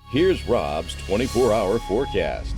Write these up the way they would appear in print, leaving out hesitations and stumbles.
Here's Rob's 24-hour forecast.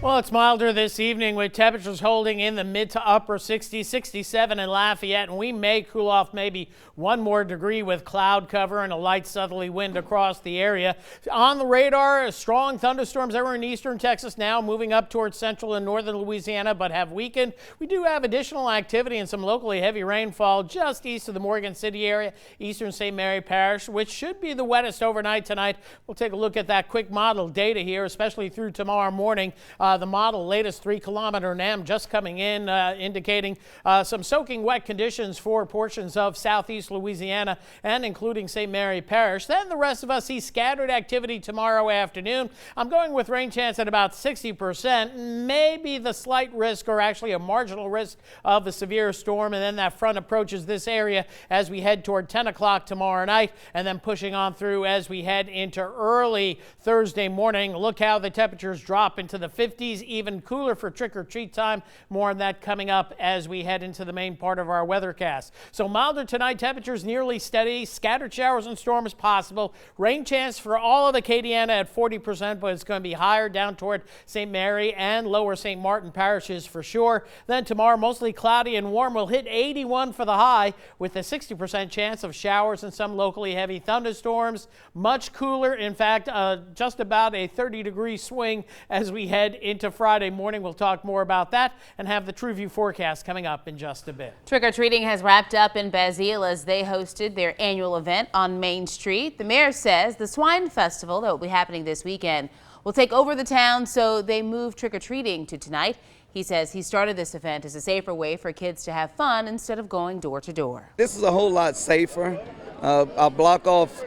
Well, it's milder this evening with temperatures holding in the mid to upper 60s, 67 in Lafayette, and we may cool off maybe 1 more degree with cloud cover and a light southerly wind across the area. On the radar, strong thunderstorms that were in eastern Texas now moving up towards central and northern Louisiana, but have weakened. We do have additional activity and some locally heavy rainfall just east of the Morgan City area, eastern St. Mary Parish, which should be the wettest overnight tonight. We'll take a look at that quick model data here, especially through tomorrow morning. The model latest 3-kilometer NAM just coming in, indicating some soaking wet conditions for portions of southeast Louisiana and including St. Mary Parish. Then the rest of us see scattered activity tomorrow afternoon. I'm going with rain chance at about 60%, maybe the slight risk or actually a marginal risk of a severe storm. And then that front approaches this area as we head toward 10 o'clock tomorrow night and then pushing on through as we head into early Thursday morning. Look how the temperatures drop into the 50s. Even cooler for trick-or-treat time. More on that coming up as we head into the main part of our weathercast. So milder tonight, temperatures nearly steady, scattered showers and storms possible. Rain chance for all of Acadiana at 40%, but it's going to be higher down toward St. Mary and lower St. Martin parishes for sure. Then tomorrow, mostly cloudy and warm. We'll hit 81 for the high with a 60% chance of showers and some locally heavy thunderstorms. Much cooler, in fact, just about a 30-degree swing as we head into Friday morning. We'll talk more about that and have the True View forecast coming up in just a bit. Trick-or-treating has wrapped up in Basile as they hosted their annual event on Main Street. The mayor says the Swine Festival that will be happening this weekend will take over the town, so they moved trick-or-treating to tonight. He says he started this event as a safer way for kids to have fun instead of going door to door. This is a whole lot safer. I'll block off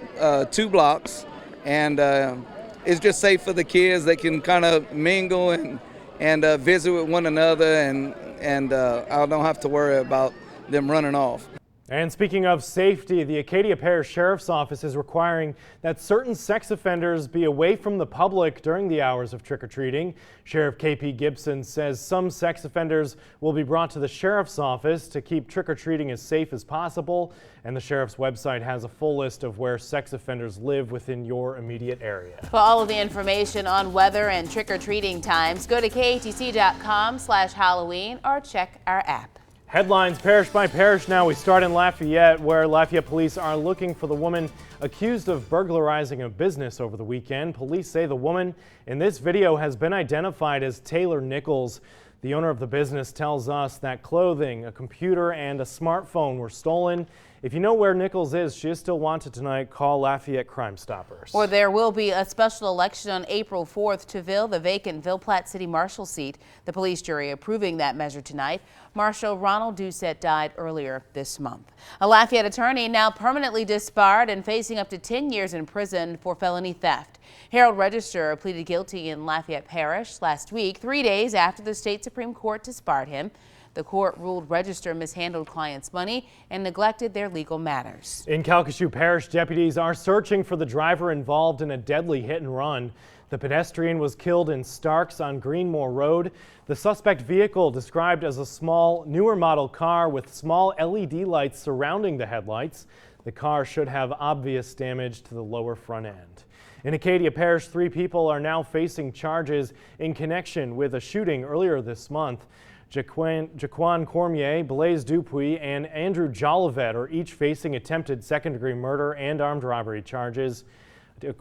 2 blocks and it's just safe for the kids. They can kind of mingle and visit with one another, and I don't have to worry about them running off. And speaking of safety, the Acadia Parish Sheriff's Office is requiring that certain sex offenders be away from the public during the hours of trick-or-treating. Sheriff K.P. Gibson says some sex offenders will be brought to the Sheriff's Office to keep trick-or-treating as safe as possible. And the Sheriff's website has a full list of where sex offenders live within your immediate area. For all of the information on weather and trick-or-treating times, go to KATC.com/Halloween or check our app. Headlines parish by parish now. We start in Lafayette, where Lafayette police are looking for the woman accused of burglarizing a business over the weekend. Police say the woman in this video has been identified as Taylor Nichols. The owner of the business tells us that clothing, a computer, and a smartphone were stolen. If you know where Nichols is, she is still wanted tonight. Call Lafayette Crime Stoppers. Or there will be a special election on April 4th to fill the vacant Ville Platte City Marshal seat. The police jury approving that measure tonight. Marshal Ronald Doucette died earlier this month. A Lafayette attorney now permanently disbarred and facing up to 10 years in prison for felony theft. Herald Register pleaded guilty in Lafayette Parish last week, 3 days after the state Supreme Court disbarred him. The court ruled Register mishandled clients' money and neglected their legal matters. In Calcasieu Parish, deputies are searching for the driver involved in a deadly hit and run. The pedestrian was killed in Starks on Greenmore Road. The suspect vehicle, described as a small, newer model car with small LED lights surrounding the headlights. The car should have obvious damage to the lower front end. In Acadia Parish, 3 people are now facing charges in connection with a shooting earlier this month. Jaquan Cormier, Blaise Dupuis, and Andrew Jolivet are each facing attempted second-degree murder and armed robbery charges.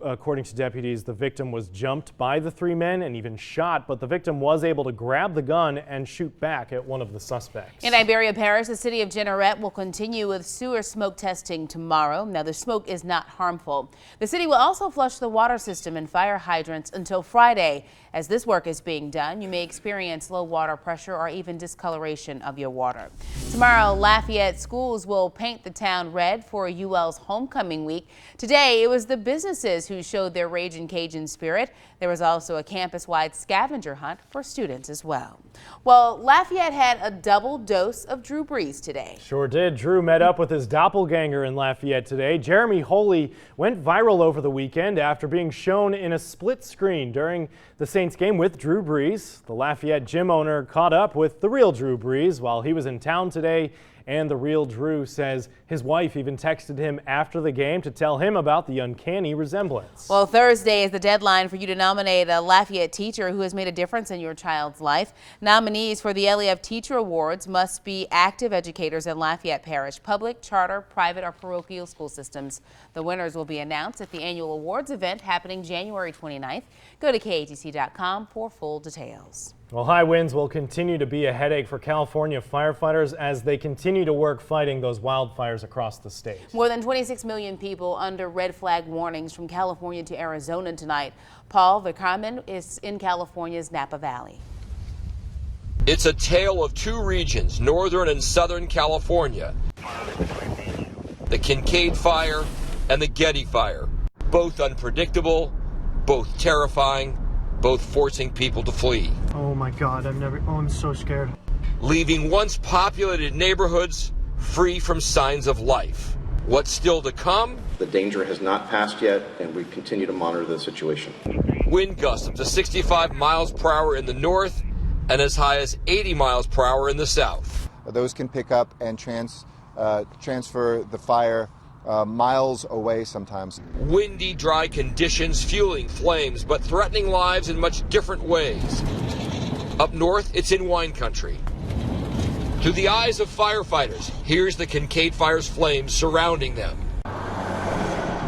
According to deputies, the victim was jumped by the 3 men and even shot, but the victim was able to grab the gun and shoot back at one of the suspects. In Iberia Parish, the city of Jeanerette will continue with sewer smoke testing tomorrow. Now, the smoke is not harmful. The city will also flush the water system and fire hydrants until Friday. As this work is being done, you may experience low water pressure or even discoloration of your water. Tomorrow, Lafayette schools will paint the town red for UL's homecoming week. Today, it was the businesses who showed their Ragin' Cajun spirit. There was also a campus-wide scavenger hunt for students as well. Well, Lafayette had a double dose of Drew Brees today. Sure did. Drew met up with his doppelganger in Lafayette today. Jeremy Holy went viral over the weekend after being shown in a split screen during the Saints game with Drew Brees. The Lafayette gym owner caught up with the real Drew Brees while he was in town today And the real Drew says his wife even texted him after the game to tell him about the uncanny resemblance. Well, Thursday is the deadline for you to nominate a Lafayette teacher who has made a difference in your child's life. Nominees for the LEF Teacher Awards must be active educators in Lafayette Parish, public, charter, private, or parochial school systems. The winners will be announced at the annual awards event happening January 29th. Go to KATC.com for full details. Well, high winds will continue to be a headache for California firefighters as they continue to work fighting those wildfires across the state. More than 26 million people under red flag warnings from California to Arizona tonight. Paul Vicarman is in California's Napa Valley. It's a tale of two regions, northern and southern California. The Kincaid fire and the Getty fire. Both unpredictable, both terrifying, both forcing people to flee. Oh my God, I'm so scared. Leaving once populated neighborhoods free from signs of life. What's still to come? The danger has not passed yet, and we continue to monitor the situation. Wind gusts up to 65 miles per hour in the north and as high as 80 miles per hour in the south. Those can pick up and transfer the fire miles away sometimes. Windy, dry conditions fueling flames, but threatening lives in much different ways. Up north, it's in wine country. Through the eyes of firefighters, here's the Kincaid fire's flames surrounding them.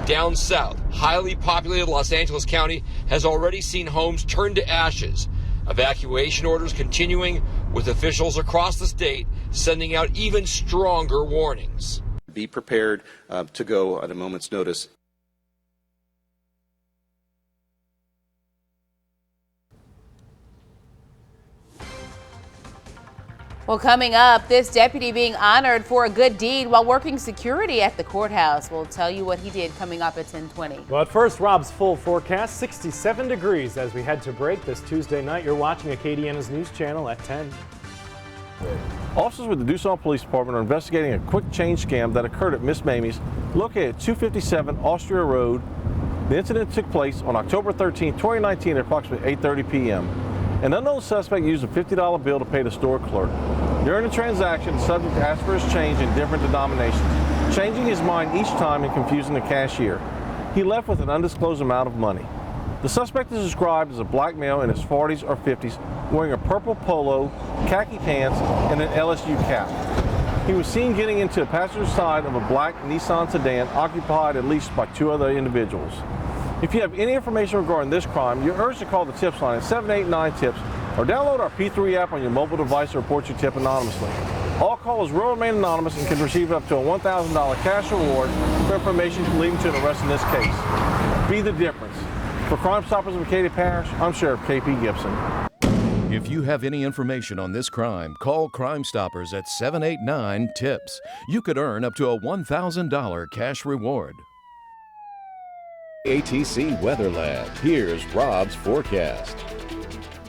Down south, highly populated Los Angeles County has already seen homes turn to ashes. Evacuation orders continuing, with officials across the state sending out even stronger warnings. Be prepared to go at a moment's notice. Well, coming up, this deputy being honored for a good deed while working security at the courthouse. We'll tell you what he did coming up at 10:20. But first, Rob's full forecast, 67 degrees as we head to break this Tuesday night. You're watching Acadiana's News Channel at 10. Officers with the Doosan Police Department are investigating a quick change scam that occurred at Miss Mamie's, located at 257 Austria Road. The incident took place on October 13, 2019 at approximately 8:30 p.m. An unknown suspect used a $50 bill to pay the store clerk. During the transaction, the subject asked for his change in different denominations, changing his mind each time and confusing the cashier. He left with an undisclosed amount of money. The suspect is described as a black male in his 40s or 50s, wearing a purple polo, khaki pants, and an LSU cap. He was seen getting into the passenger side of a black Nissan sedan occupied at least by two other individuals. If you have any information regarding this crime, you're urged to call the tips line at 789-TIPS or download our P3 app on your mobile device to report your tip anonymously. All callers will remain anonymous and can receive up to a $1,000 cash reward for information leading to an arrest in this case. Be the difference. For Crime Stoppers of Acadia Parish, I'm Sheriff KP Gibson. If you have any information on this crime, call Crime Stoppers at 789-TIPS. You could earn up to a $1,000 cash reward. KATC Weather Lab. Here's Rob's forecast.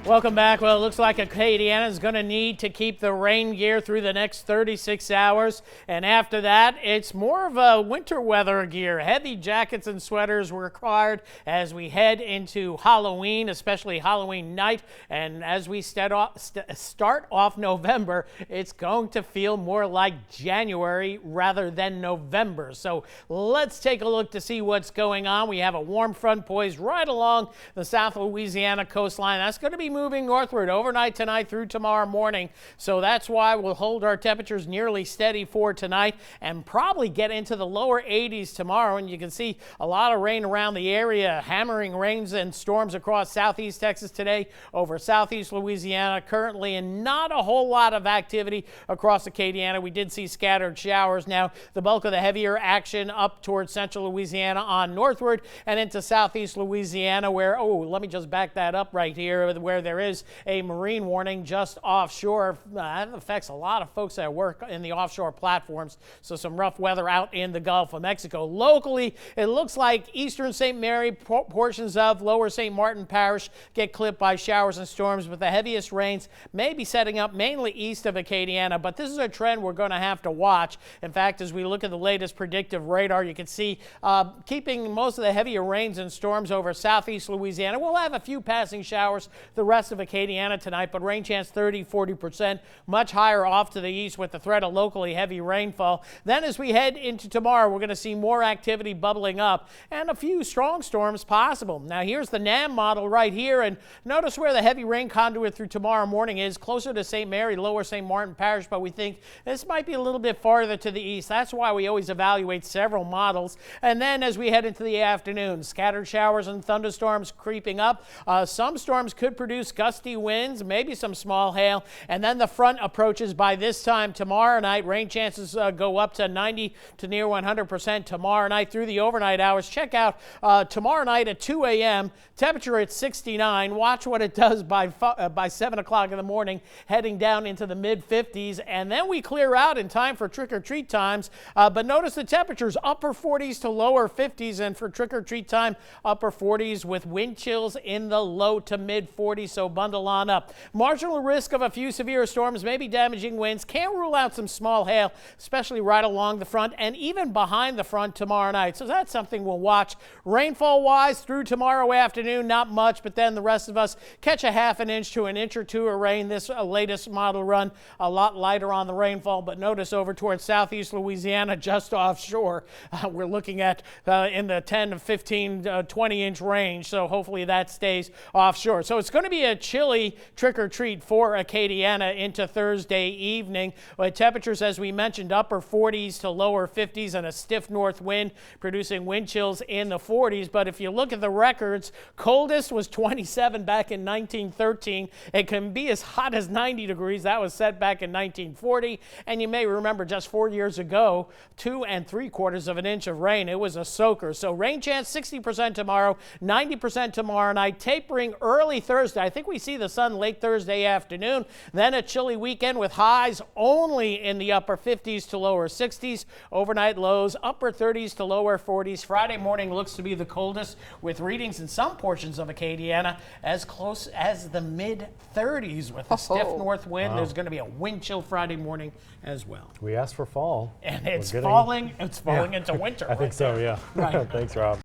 Welcome back. Well, it looks like Acadiana is going to need to keep the rain gear through the next 36 hours. And after that, it's more of a winter weather gear. Heavy jackets and sweaters were required as we head into Halloween, especially Halloween night. And as we start off November, it's going to feel more like January rather than November. So let's take a look to see what's going on. We have a warm front poised right along the South Louisiana coastline. That's going to be moving northward overnight tonight through tomorrow morning. So that's why we'll hold our temperatures nearly steady for tonight and probably get into the lower 80s tomorrow. And you can see a lot of rain around the area, hammering rains and storms across southeast Texas today over southeast Louisiana currently, and not a whole lot of activity across Acadiana. We did see scattered showers. Now, the bulk of the heavier action up towards central Louisiana on northward and into southeast Louisiana where, oh, let me just back that up right here, where there is a marine warning just offshore. That affects a lot of folks that work in the offshore platforms. So some rough weather out in the Gulf of Mexico. Locally, it looks like eastern St. Mary, portions of lower St. Martin Parish get clipped by showers and storms, with the heaviest rains may be setting up mainly east of Acadiana. But this is a trend we're going to have to watch. In fact, as we look at the latest predictive radar, you can see keeping most of the heavier rains and storms over southeast Louisiana. We'll have a few passing showers the rest of Acadiana tonight, but rain chance 30-40%, much higher off to the east with the threat of locally heavy rainfall. Then as we head into tomorrow, we're going to see more activity bubbling up and a few strong storms possible. Now here's the NAM model right here, and notice where the heavy rain conduit through tomorrow morning is, closer to St. Mary, lower St. Martin Parish, but we think this might be a little bit farther to the east. That's why we always evaluate several models. And then as we head into the afternoon, scattered showers and thunderstorms creeping up. Some storms could produce gusty winds, maybe some small hail, and then the front approaches by this time tomorrow night. Rain chances go up to 90 to near 100% tomorrow night through the overnight hours. Check out tomorrow night at 2 a.m. temperature at 69. Watch what it does by 7 o'clock in the morning, heading down into the mid-50s, and then we clear out in time for trick-or-treat times. But notice the temperatures upper 40s to lower 50s, and for trick-or-treat time, upper 40s with wind chills in the low to mid-40s, so bundle on up. Marginal risk of a few severe storms, maybe damaging winds. Can't rule out some small hail, especially right along the front and even behind the front tomorrow night. So that's something we'll watch. Rainfall-wise through tomorrow afternoon, not much, but then the rest of us catch a half an inch to an inch or two of rain. This latest model run, a lot lighter on the rainfall, but notice over towards southeast Louisiana, just offshore, we're looking at in the 10 to 15, 20-inch range, so hopefully that stays offshore. So it's going to be a chilly trick-or-treat for Acadiana into Thursday evening. Temperatures, as we mentioned, upper 40s to lower 50s and a stiff north wind producing wind chills in the 40s. But if you look at the records, coldest was 27 back in 1913. It can be as hot as 90 degrees. That was set back in 1940. And you may remember just 4 years ago, 2 3/4 of an inch of rain. It was a soaker. So rain chance 60% tomorrow, 90% tomorrow night, tapering early Thursday. I think we see the sun late Thursday afternoon. Then a chilly weekend with highs only in the upper 50s to lower 60s. Overnight lows upper 30s to lower 40s. Friday morning looks to be the coldest, with readings in some portions of Acadiana as close as the mid-30s with a stiff north wind. Wow. There's going to be a wind chill Friday morning as well. We asked for fall. And it's falling into winter. I think so, yeah. Right. Thanks, Rob.